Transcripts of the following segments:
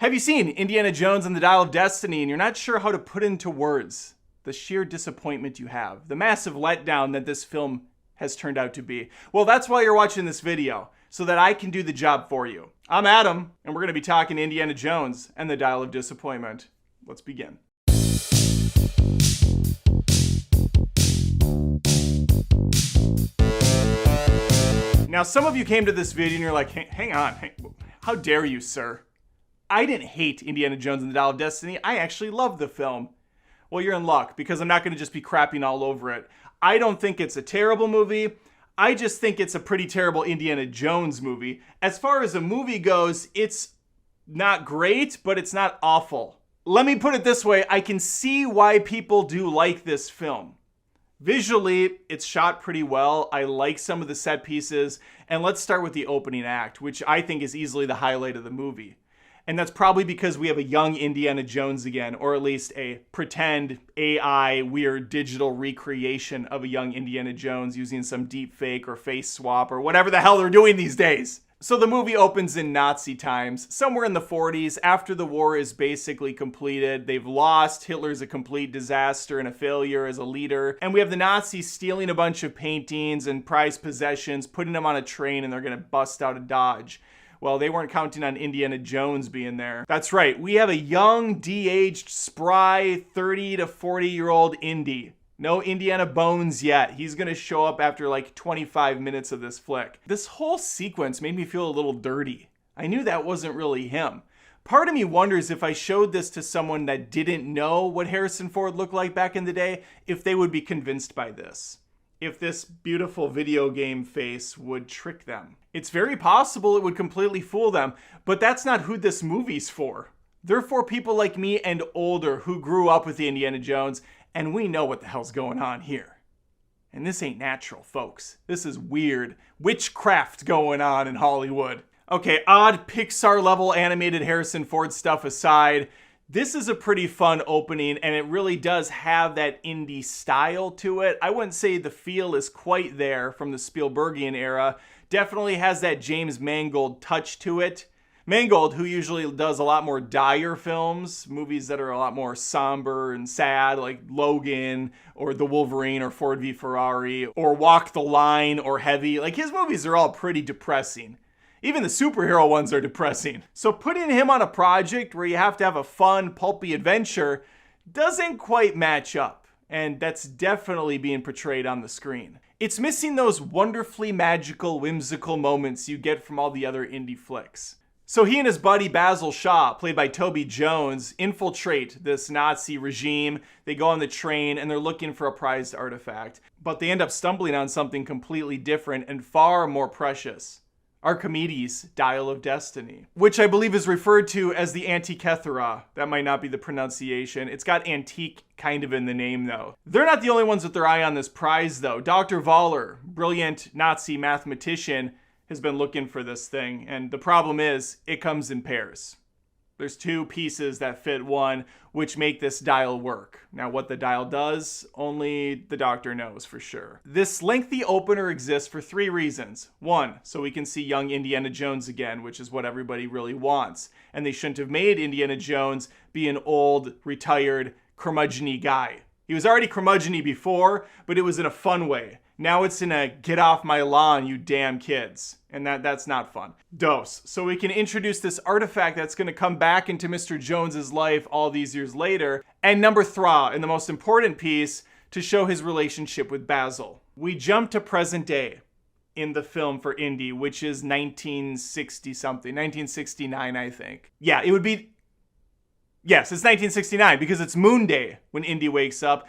Have you seen Indiana Jones and the Dial of Destiny and you're not sure how to put into words the sheer disappointment you have, the massive letdown that this film has turned out to be? Well, that's why you're watching this video, so that I can do the job for you. I'm Adam, and we're going to be talking Indiana Jones and the Dial of Disappointment. Let's begin. Now, some of you came to this video and you're like, hang on, how dare you, sir? I didn't hate Indiana Jones and the Dial of Destiny. I actually loved the film. Well, you're in luck, because I'm not going to just be crapping all over it. I don't think it's a terrible movie. I just think it's a pretty terrible Indiana Jones movie. As far as a movie goes, it's not great, but it's not awful. Let me put it this way. I can see why people do like this film. Visually, it's shot pretty well. I like some of the set pieces. And let's start with the opening act, which I think is easily the highlight of the movie. And that's probably because we have a young Indiana Jones again, or at least a pretend AI weird digital recreation of a young Indiana Jones using some deep fake or face swap or whatever the hell they're doing these days. So the movie opens in Nazi times, somewhere in the 40s, after the war is basically completed. They've lost. Hitler's a complete disaster and a failure as a leader. And we have the Nazis stealing a bunch of paintings and prized possessions, putting them on a train, and they're going to bust out of Dodge. Well, they weren't counting on Indiana Jones being there. That's right. We have a young, de-aged, spry, 30 to 40-year-old Indy. No Indiana Bones yet. He's going to show up after like 25 minutes of this flick. This whole sequence made me feel a little dirty. I knew that wasn't really him. Part of me wonders if I showed this to someone that didn't know what Harrison Ford looked like back in the day, if they would be convinced by this. If this beautiful video game face would trick them. It's very possible it would completely fool them, but that's not who this movie's for. They're for people like me and older who grew up with Indiana Jones, and we know what the hell's going on here. And this ain't natural, folks. This is weird witchcraft going on in Hollywood. Okay, odd Pixar-level animated Harrison Ford stuff aside, this is a pretty fun opening, and it really does have that indie style to it. I wouldn't say the feel is quite there from the Spielbergian era. Definitely has that James Mangold touch to it. Mangold, who usually does a lot more dire films, movies that are a lot more somber and sad, like Logan, or The Wolverine, or Ford v Ferrari, or Walk the Line, or Heavy. Like, his movies are all pretty depressing. Even the superhero ones are depressing. So putting him on a project where you have to have a fun, pulpy adventure doesn't quite match up. And that's definitely being portrayed on the screen. It's missing those wonderfully magical, whimsical moments you get from all the other indie flicks. So he and his buddy Basil Shaw, played by Toby Jones, infiltrate this Nazi regime. They go on the train and they're looking for a prized artifact. But they end up stumbling on something completely different and far more precious. Archimedes' Dial of Destiny, which I believe is referred to as the Antikythera. That might not be the pronunciation. It's got antique kind of in the name, though. They're not the only ones with their eye on this prize, though. Dr. Voller, brilliant Nazi mathematician, has been looking for this thing, and the problem is, it comes in pairs. There's two pieces that fit one, which make this dial work. Now, what the dial does, only the doctor knows for sure. This lengthy opener exists for three reasons. One, so we can see young Indiana Jones again, which is what everybody really wants. And they shouldn't have made Indiana Jones be an old, retired, curmudgeon-y guy. He was already curmudgeon-y before, but it was in a fun way. Now it's in a get off my lawn, you damn kids. And that's not fun. Dose. So we can introduce this artifact that's going to come back into Mr. Jones's life all these years later. And number three, and the most important piece, to show his relationship with Basil. We jump to present day in the film for Indy, which is 1960-something. 1969, I think. Yeah, it would be... Yes, it's 1969 because it's Moon Day when Indy wakes up.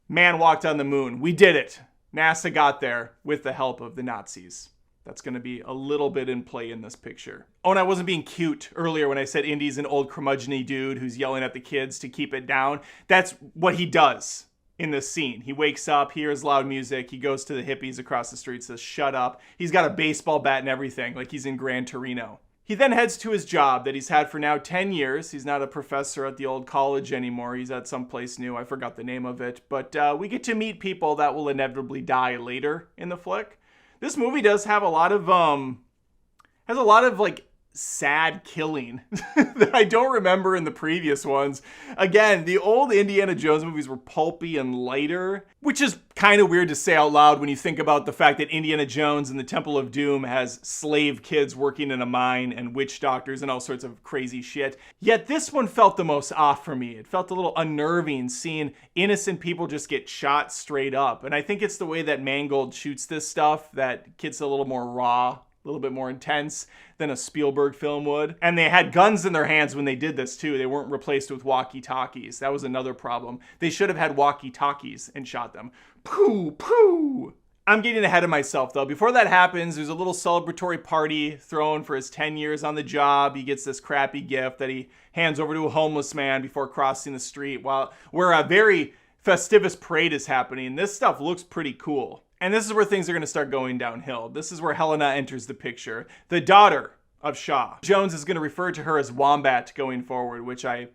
Man walked on the moon. We did it. NASA got there with the help of the Nazis. That's going to be a little bit in play in this picture. Oh, and I wasn't being cute earlier when I said Indy's an old curmudgeon-y dude who's yelling at the kids to keep it down. That's what he does in this scene. He wakes up, hears loud music, he goes to the hippies across the street, says, "Shut up." He's got a baseball bat and everything, like he's in Gran Torino. He then heads to his job that he's had for now 10 years. He's not a professor at the old college anymore. He's at someplace new. I forgot the name of it. But we get to meet people that will inevitably die later in the flick. This movie does have a lot of like sad killing that I don't remember in the previous ones. Again, the old Indiana Jones movies were pulpy and lighter, which is kind of weird to say out loud when you think about the fact that Indiana Jones and the Temple of Doom has slave kids working in a mine and witch doctors and all sorts of crazy shit. Yet this one felt the most off for me. It felt a little unnerving seeing innocent people just get shot straight up. And I think it's the way that Mangold shoots this stuff that gets a little more raw, a little bit more intense than a Spielberg film would. And they had guns in their hands when they did this too. They weren't replaced with walkie-talkies. That was another problem. They should have had walkie-talkies and shot them. Pooh, pooh. I'm getting ahead of myself though. Before that happens, there's a little celebratory party thrown for his 10 years on the job. He gets this crappy gift that he hands over to a homeless man before crossing the street where a very festivus parade is happening. This stuff looks pretty cool. And this is where things are going to start going downhill. This is where Helena enters the picture. The daughter of Shaw. Jones is going to refer to her as Wombat going forward, which I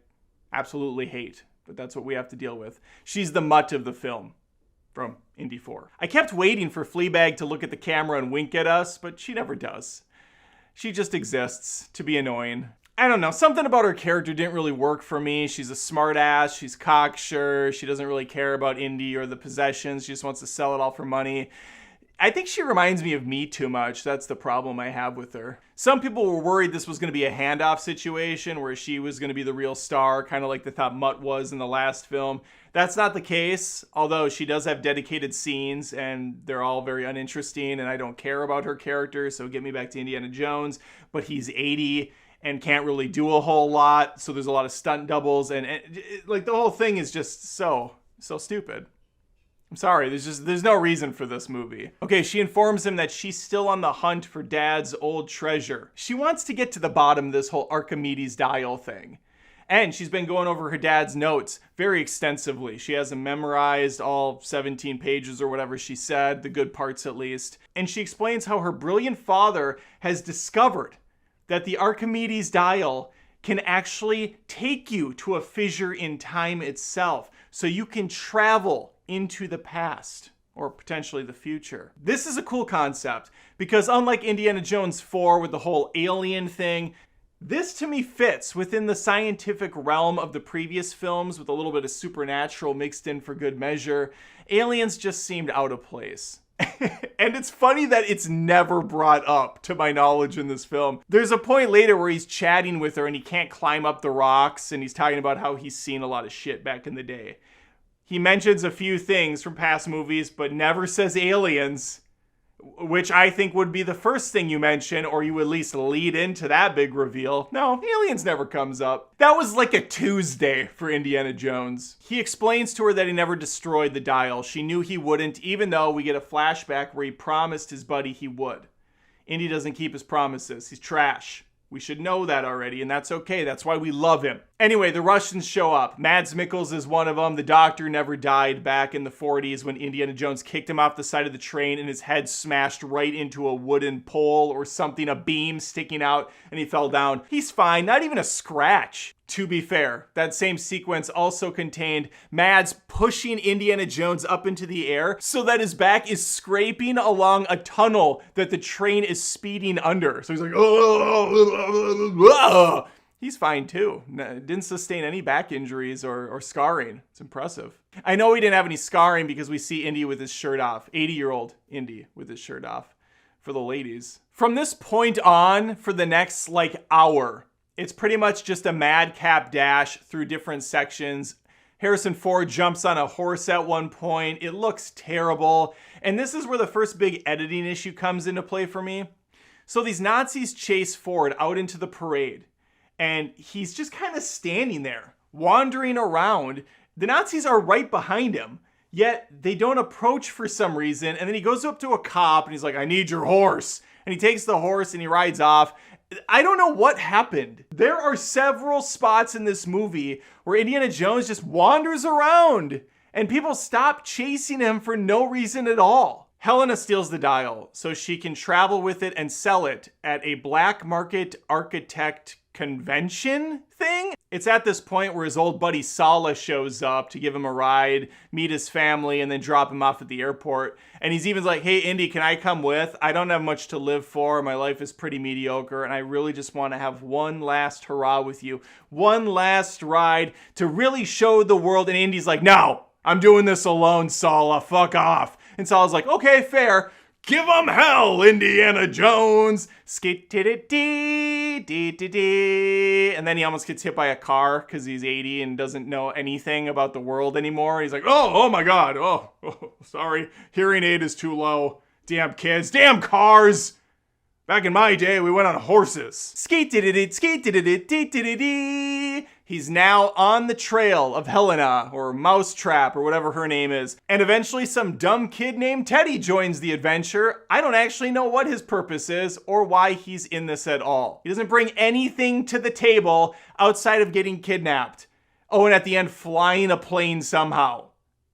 absolutely hate. But that's what we have to deal with. She's the mutt of the film from Indy 4. I kept waiting for Fleabag to look at the camera and wink at us, but she never does. She just exists to be annoying. I don't know, something about her character didn't really work for me. She's a smart ass, she's cocksure, she doesn't really care about Indy or the possessions, she just wants to sell it all for money. I think she reminds me of me too much. That's the problem I have with her. Some people were worried this was going to be a handoff situation where she was going to be the real star, kind of like they thought Mutt was in the last film. That's not the case, although she does have dedicated scenes and they're all very uninteresting and I don't care about her character, so get me back to Indiana Jones. But he's 80 and can't really do a whole lot, so there's a lot of stunt doubles and like the whole thing is just so stupid. I'm sorry, there's no reason for this movie. Okay, she informs him that she's still on the hunt for Dad's old treasure. She wants to get to the bottom of this whole Archimedes dial thing. And she's been going over her dad's notes very extensively. She has them memorized, all 17 pages or whatever she said, the good parts at least. And she explains how her brilliant father has discovered that the Archimedes dial can actually take you to a fissure in time itself. So you can travel into the past or potentially the future. This is a cool concept because unlike Indiana Jones 4 with the whole alien thing, this to me fits within the scientific realm of the previous films with a little bit of supernatural mixed in for good measure. Aliens just seemed out of place. And it's funny that it's never brought up, to my knowledge, in this film. There's a point later where he's chatting with her and he can't climb up the rocks and he's talking about how he's seen a lot of shit back in the day. He mentions a few things from past movies, but never says aliens, which I think would be the first thing you mention, or you at least lead into that big reveal. No, aliens never comes up. That was like a Tuesday for Indiana Jones. He explains to her that he never destroyed the dial. She knew he wouldn't, even though we get a flashback where he promised his buddy he would. Indy doesn't keep his promises. He's trash. We should know that already, and that's okay. That's why we love him. Anyway, the Russians show up. Mads Mikkelsen is one of them. The doctor never died back in the 40s when Indiana Jones kicked him off the side of the train and his head smashed right into a wooden pole or something, a beam sticking out, and he fell down. He's fine, not even a scratch. To be fair, that same sequence also contained Mads pushing Indiana Jones up into the air so that his back is scraping along a tunnel that the train is speeding under. So he's like, oh, he's fine too. Didn't sustain any back injuries or scarring. It's impressive. I know he didn't have any scarring because we see Indy with his shirt off. 80-year-old Indy with his shirt off for the ladies. From this point on, for the next hour, it's pretty much just a madcap dash through different sections. Harrison Ford jumps on a horse at one point. It looks terrible. And this is where the first big editing issue comes into play for me. So these Nazis chase Ford out into the parade. And he's just kind of standing there, wandering around. The Nazis are right behind him, yet they don't approach for some reason. And then he goes up to a cop and he's like, I need your horse. And he takes the horse and he rides off. I don't know what happened. There are several spots in this movie where Indiana Jones just wanders around and people stop chasing him for no reason at all. Helena steals the dial so she can travel with it and sell it at a black market architect convention thing. It's at this point where his old buddy Sala shows up to give him a ride, meet his family, and then drop him off at the airport. And he's even like, hey, Indy, can I come with? I don't have much to live for. My life is pretty mediocre, and I really just want to have one last hurrah with you. One last ride to really show the world. And Indy's like, no, I'm doing this alone, Sala. Fuck off. And Sala's like, okay, fair. Give 'em hell, Indiana Jones. Skit-tiddy-dee-dee-dee-dee. And then he almost gets hit by a car because he's 80 and doesn't know anything about the world anymore. He's like, oh my God. Oh, sorry. Hearing aid is too low. Damn kids. Damn cars. Back in my day, we went on horses. Skit-tiddy-dee-dee-dee-dee-dee-dee. He's now on the trail of Helena, or Mousetrap, or whatever her name is. And eventually some dumb kid named Teddy joins the adventure. I don't actually know what his purpose is, or why he's in this at all. He doesn't bring anything to the table outside of getting kidnapped. Oh, and at the end, flying a plane somehow.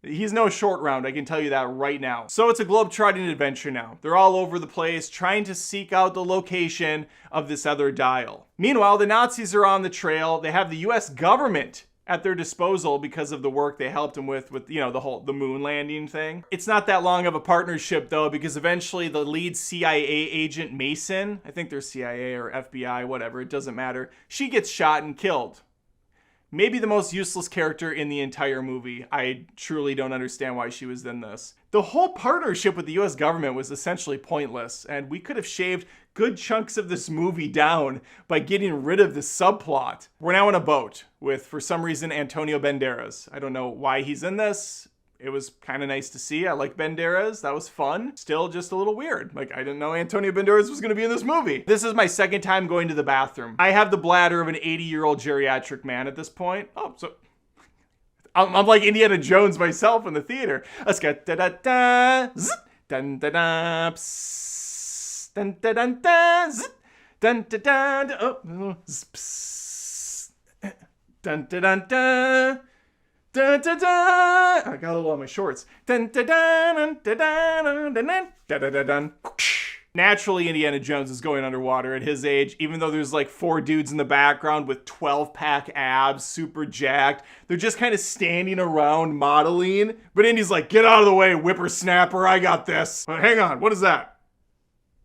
He's no short round, I can tell you that right now. So it's a globe-trotting adventure now. They're all over the place, trying to seek out the location of this other dial. Meanwhile, the Nazis are on the trail. They have the US government at their disposal because of the work they helped them with you know, the moon landing thing. It's not that long of a partnership though, because eventually the lead CIA agent Mason, I think they're CIA or FBI, whatever, it doesn't matter, she gets shot and killed. Maybe the most useless character in the entire movie. I truly don't understand why she was in this. The whole partnership with the US government was essentially pointless, and we could have shaved good chunks of this movie down by getting rid of this subplot. We're now on a boat with, for some reason, Antonio Banderas. I don't know why he's in this. It was kind of nice to see. I like Banderas. That was fun. Still just a little weird. Like, I didn't know Antonio Banderas was going to be in this movie. This is my second time going to the bathroom. I have the bladder of an 80-year-old geriatric man at this point. Oh, so I'm like Indiana Jones myself in the theater. Let's get da-da-da, zzz, dun-da-da, psst, dun-da-dun-da, zzz, dun-da-da, oh, zzz, psst, dun-da-dun-da. Dun, dun, dun. I got a little on my shorts. Dun, dun, dun, dun, dun, dun, dun, dun, dun, dun. Naturally, Indiana Jones is going underwater at his age, even though there's like 4 dudes in the background with 12-pack abs, super jacked. They're just kind of standing around modeling. But Indy's like, get out of the way, whippersnapper, I got this. Hang on, what is that?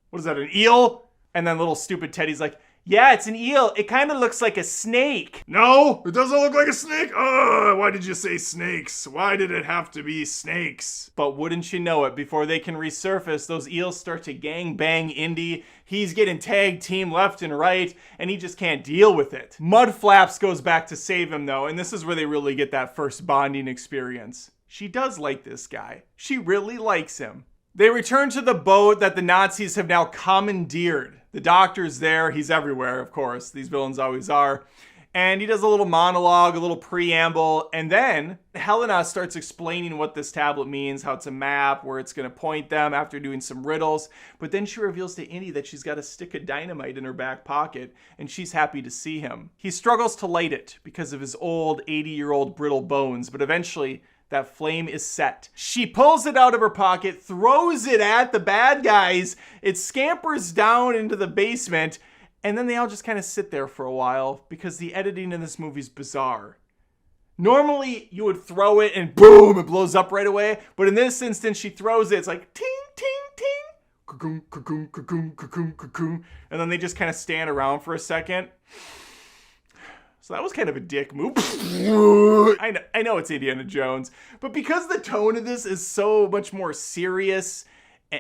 What is that, an eel? And then little stupid Teddy's like, yeah, it's an eel. It kind of looks like a snake. No, it doesn't look like a snake. Why did you say snakes? Why did it have to be snakes? But wouldn't you know it, before they can resurface, those eels start to gang bang Indy. He's getting tag team left and right, and he just can't deal with it. Mudflaps goes back to save him though, and this is where they really get that first bonding experience. She does like this guy. She really likes him. They return to the boat that the Nazis have now commandeered. The doctor's there. He's everywhere, of course. These villains always are. And he does a little monologue, a little preamble, and then Helena starts explaining what this tablet means, how it's a map, where it's going to point them after doing some riddles. But then she reveals to Indy that she's got a stick of dynamite in her back pocket, and she's happy to see him. He struggles to light it because of his old 80-year-old brittle bones, but eventually that flame is set. She pulls it out of her pocket, throws it at the bad guys. It scampers down into the basement, and then they all just kind of sit there for a while because the editing in this movie is bizarre. Normally, you would throw it and boom, it blows up right away. But in this instance, she throws it. It's like ting, ting, ting. Ka-goom, ka-goom, ka-goom, ka-goom, ka-goom. And then they just kind of stand around for a second. So that was kind of a dick move. I know it's Indiana Jones, but because the tone of this is so much more serious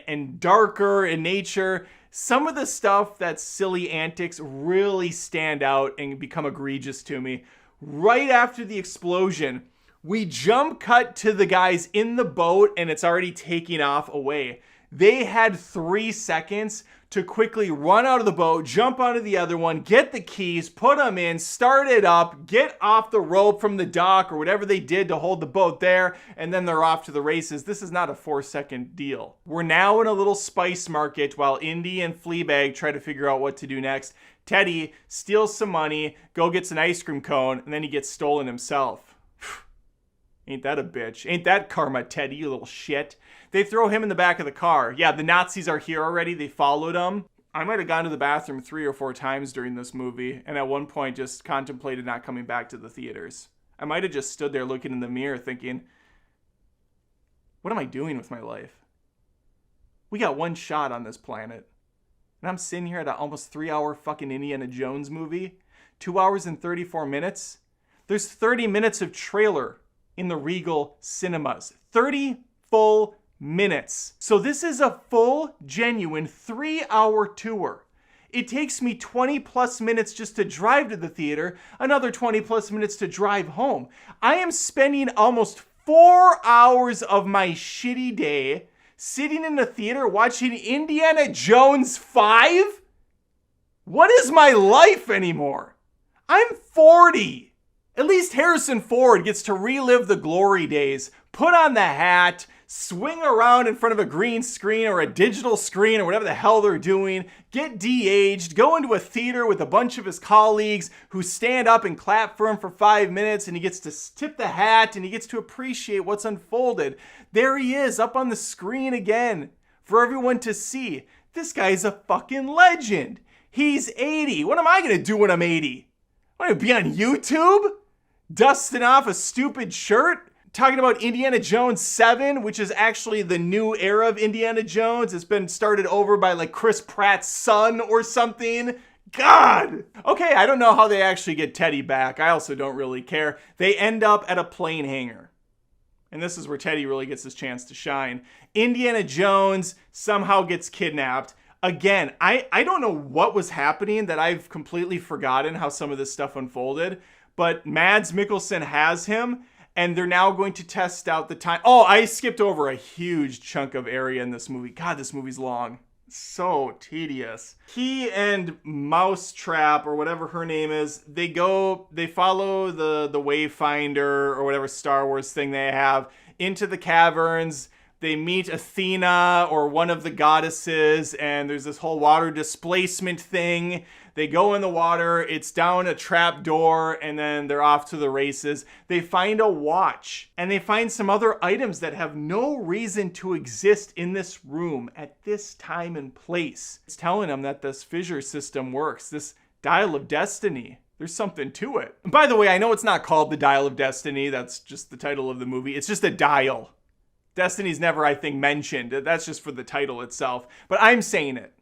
and darker in nature, some of the stuff that's silly antics really stand out and become egregious to me. Right after the explosion, we jump cut to the guys in the boat and it's already taking off away. They had 3 seconds to quickly run out of the boat, jump onto the other one, get the keys, put them in, start it up, get off the rope from the dock or whatever they did to hold the boat there, and then they're off to the races. This is not a 4-second deal. We're now in a little spice market while Indy and Fleabag try to figure out what to do next. Teddy steals some money, gets an ice cream cone, and then he gets stolen himself. Ain't that a bitch? Ain't that karma, Teddy, you little shit? They throw him in the back of the car. Yeah, the Nazis are here already. They followed him. I might have gone to the bathroom 3 or 4 times during this movie, and at one point just contemplated not coming back to the theaters. I might have just stood there looking in the mirror thinking, what am I doing with my life? We got one shot on this planet. And I'm sitting here at an almost 3-hour fucking Indiana Jones movie. 2 hours and 34 minutes. There's 30 minutes of trailer in the Regal cinemas. 30 full minutes. So this is a full, genuine 3-hour tour. It takes me 20 plus minutes just to drive to the theater, another 20 plus minutes to drive home. I am spending almost 4 hours of my shitty day sitting in the theater watching Indiana Jones 5? What is my life anymore? I'm 40. At least Harrison Ford gets to relive the glory days, put on the hat, swing around in front of a green screen or a digital screen or whatever the hell they're doing, get de-aged, go into a theater with a bunch of his colleagues who stand up and clap for him for 5 minutes, and he gets to tip the hat and he gets to appreciate what's unfolded. There he is up on the screen again for everyone to see. This guy's a fucking legend. He's 80. What am I going to do when I'm 80? I'm going to be on YouTube? Dusting off a stupid shirt? Talking about Indiana Jones 7, which is actually the new era of Indiana Jones. It's been started over by like Chris Pratt's son or something. God! Okay, I don't know how they actually get Teddy back. I also don't really care. They end up at a plane hangar. And this is where Teddy really gets his chance to shine. Indiana Jones somehow gets kidnapped. Again, I don't know what was happening that I've completely forgotten how some of this stuff unfolded. But Mads Mikkelsen has him. And they're now going to test out the time. Oh, I skipped over a huge chunk of area in this movie. God, this movie's long. So tedious. He and Mousetrap, or whatever her name is, they follow the Wayfinder, or whatever Star Wars thing they have, into the caverns. They meet Athena, or one of the goddesses, and there's this whole water displacement thing. They go in the water, it's down a trap door, and then they're off to the races. They find a watch, and they find some other items that have no reason to exist in this room at this time and place. It's telling them that this fissure system works, this Dial of Destiny. There's something to it. And by the way, I know it's not called the Dial of Destiny, that's just the title of the movie. It's just a dial. Destiny's never, I think, mentioned. That's just for the title itself. But I'm saying it.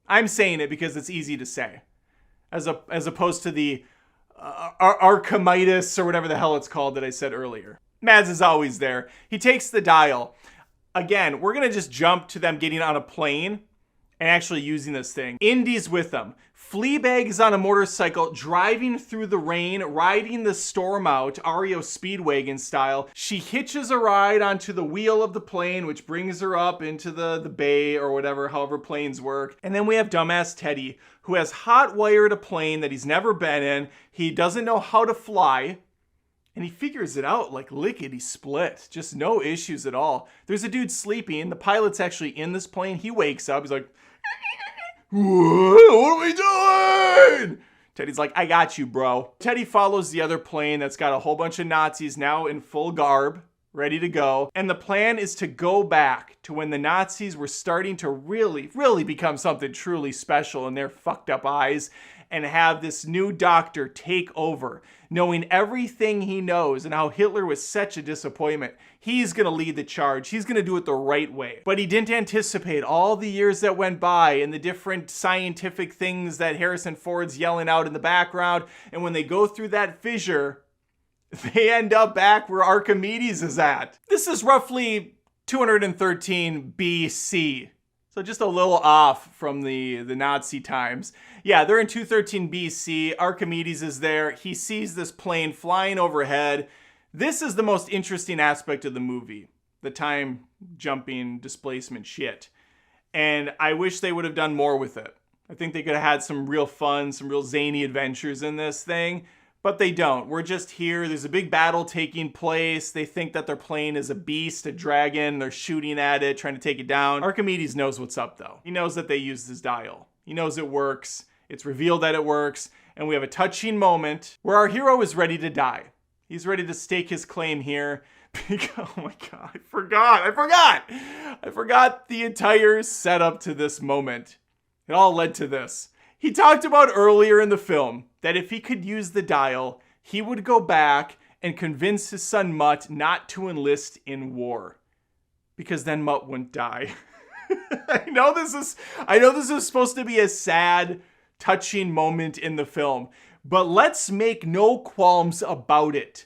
I'm saying it because it's easy to say. As opposed to the Archimedes or whatever the hell it's called that I said earlier. Mads is always there. He takes the dial. Again, we're going to just jump to them getting on a plane and actually using this thing. Indy's with them. Fleabag is on a motorcycle, driving through the rain, riding the storm out, REO Speedwagon style. She hitches a ride onto the wheel of the plane, which brings her up into the bay or whatever, however planes work. And then we have dumbass Teddy, who has hot-wired a plane that he's never been in. He doesn't know how to fly. And he figures it out like lickety-split. Just no issues at all. There's a dude sleeping. The pilot's actually in this plane. He wakes up. He's like, what are we doing? Teddy's like, I got you, bro. Teddy follows the other plane that's got a whole bunch of Nazis now in full garb, ready to go. And the plan is to go back to when the Nazis were starting to really, really become something truly special in their fucked up eyes, and have this new doctor take over, knowing everything he knows and how Hitler was such a disappointment. He's going to lead the charge. He's going to do it the right way. But he didn't anticipate all the years that went by and the different scientific things that Harrison Ford's yelling out in the background. And when they go through that fissure, they end up back where Archimedes is at. This is roughly 213 BC. So just a little off from the Nazi times. Yeah, they're in 213 BC. Archimedes is there. He sees this plane flying overhead. This is the most interesting aspect of the movie. The time jumping displacement shit. And I wish they would have done more with it. I think they could have had some real fun, some real zany adventures in this thing. But they don't. We're just here. There's a big battle taking place. They think that their plane is a beast, a dragon. They're shooting at it, trying to take it down. Archimedes knows what's up, though. He knows that they used his dial. He knows it works. It's revealed that it works. And we have a touching moment where our hero is ready to die. He's ready to stake his claim here. Oh my God, I forgot the entire setup to this moment. It all led to this. He talked about earlier in the film that if he could use the dial, he would go back and convince his son Mutt not to enlist in war, because then Mutt wouldn't die. I know this is supposed to be a sad, touching moment in the film, but let's make no qualms about it.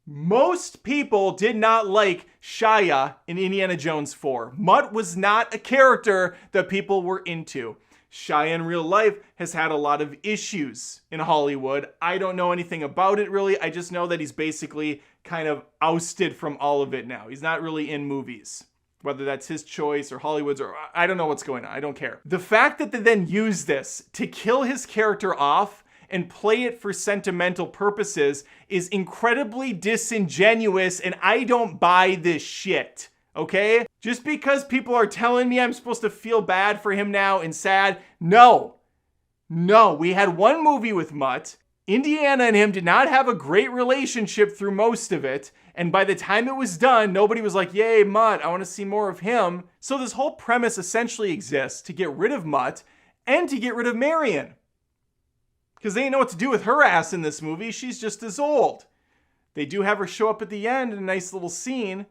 Most people did not like Shia in Indiana Jones 4. Mutt was not a character that people were into. Shia in real life has had a lot of issues in Hollywood. I don't know anything about it really. I just know that he's basically kind of ousted from all of it now. He's not really in movies. Whether that's his choice or Hollywood's, or I don't know what's going on. I don't care. The fact that they then use this to kill his character off and play it for sentimental purposes is incredibly disingenuous, and I don't buy this shit, okay? Just because people are telling me I'm supposed to feel bad for him now and sad, no. We had one movie with Mutt. Indiana and him did not have a great relationship through most of it, and by the time it was done, nobody was like, yay, Mutt, I want to see more of him. So this whole premise essentially exists to get rid of Mutt and to get rid of Marion. Because they didn't know what to do with her ass in this movie. She's just as old. They do have her show up at the end in a nice little scene.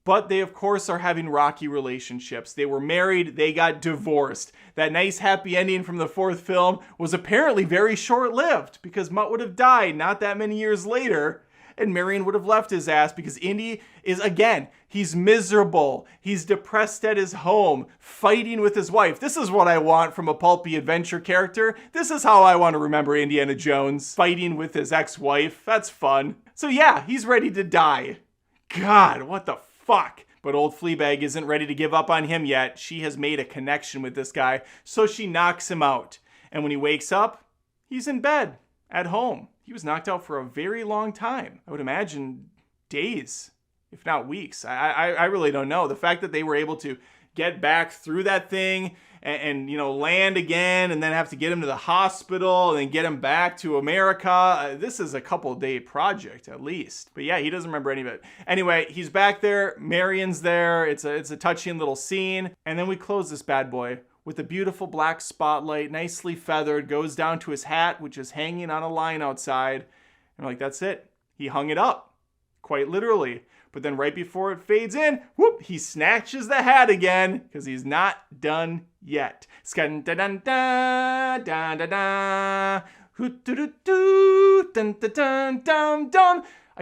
But they, of course, are having rocky relationships. They were married. They got divorced. That nice happy ending from the fourth film was apparently very short-lived, because Mutt would have died not that many years later, and Marion would have left his ass because Indy is, again, he's miserable. He's depressed at his home, fighting with his wife. This is what I want from a pulpy adventure character. This is how I want to remember Indiana Jones, fighting with his ex-wife. That's fun. So yeah, he's ready to die. God, what the fuck? But old Fleabag isn't ready to give up on him yet. She has made a connection with this guy, so she knocks him out. And when he wakes up, he's in bed, at home. He was knocked out for a very long time. I would imagine days, if not weeks. I really don't know. The fact that they were able to get back through that thing and land again and then have to get him to the hospital and then get him back to America. This is a couple-day project at least. But yeah, he doesn't remember any of it. Anyway, he's back there. Marion's there. It's a touching little scene. And then we close this bad boy with a beautiful black spotlight, nicely feathered, goes down to his hat, which is hanging on a line outside. And we're like, that's it. He hung it up, quite literally. But then right before it fades in, whoop, he snatches the hat again, because he's not done yet. I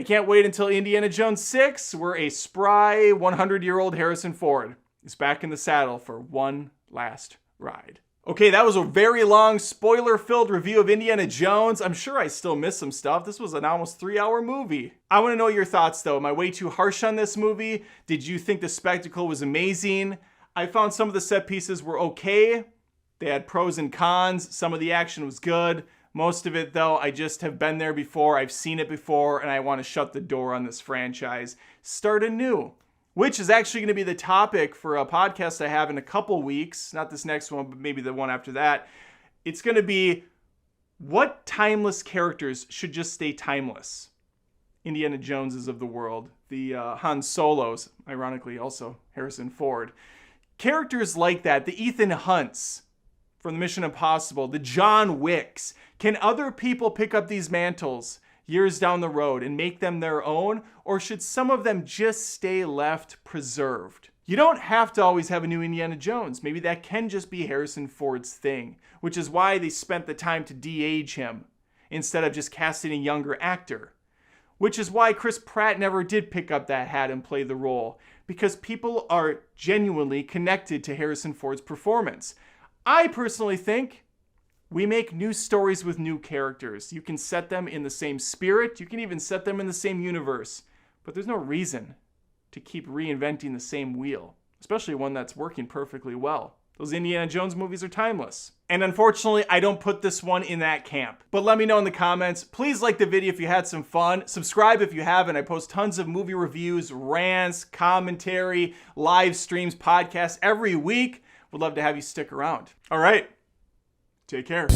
can't wait until Indiana Jones 6, where a spry 100-year-old Harrison Ford is back in the saddle for one last ride. Okay, that was a very long, spoiler-filled review of Indiana Jones. I'm sure I still missed some stuff. This was an almost 3-hour movie. I want to know your thoughts, though. Am I way too harsh on this movie? Did you think the spectacle was amazing? I found some of the set pieces were okay. They had pros and cons. Some of the action was good. Most of it, though, I just have been there before. I've seen it before, and I want to shut the door on this franchise. Start anew. Which is actually going to be the topic for a podcast I have in a couple weeks. Not this next one, but maybe the one after that. It's going to be, what timeless characters should just stay timeless? Indiana Joneses of the world. The Han Solos, ironically also Harrison Ford. Characters like that, the Ethan Hunts from the Mission Impossible, the John Wicks. Can other people pick up these mantles years down the road and make them their own, or should some of them just stay left preserved? You don't have to always have a new Indiana Jones. Maybe that can just be Harrison Ford's thing, which is why they spent the time to de-age him instead of just casting a younger actor. Which is why Chris Pratt never did pick up that hat and play the role, because people are genuinely connected to Harrison Ford's performance. I personally think we make new stories with new characters. You can set them in the same spirit. You can even set them in the same universe. But there's no reason to keep reinventing the same wheel, especially one that's working perfectly well. Those Indiana Jones movies are timeless. And unfortunately, I don't put this one in that camp. But let me know in the comments. Please like the video if you had some fun. Subscribe if you haven't. I post tons of movie reviews, rants, commentary, live streams, podcasts every week. Would love to have you stick around. All right. Take care.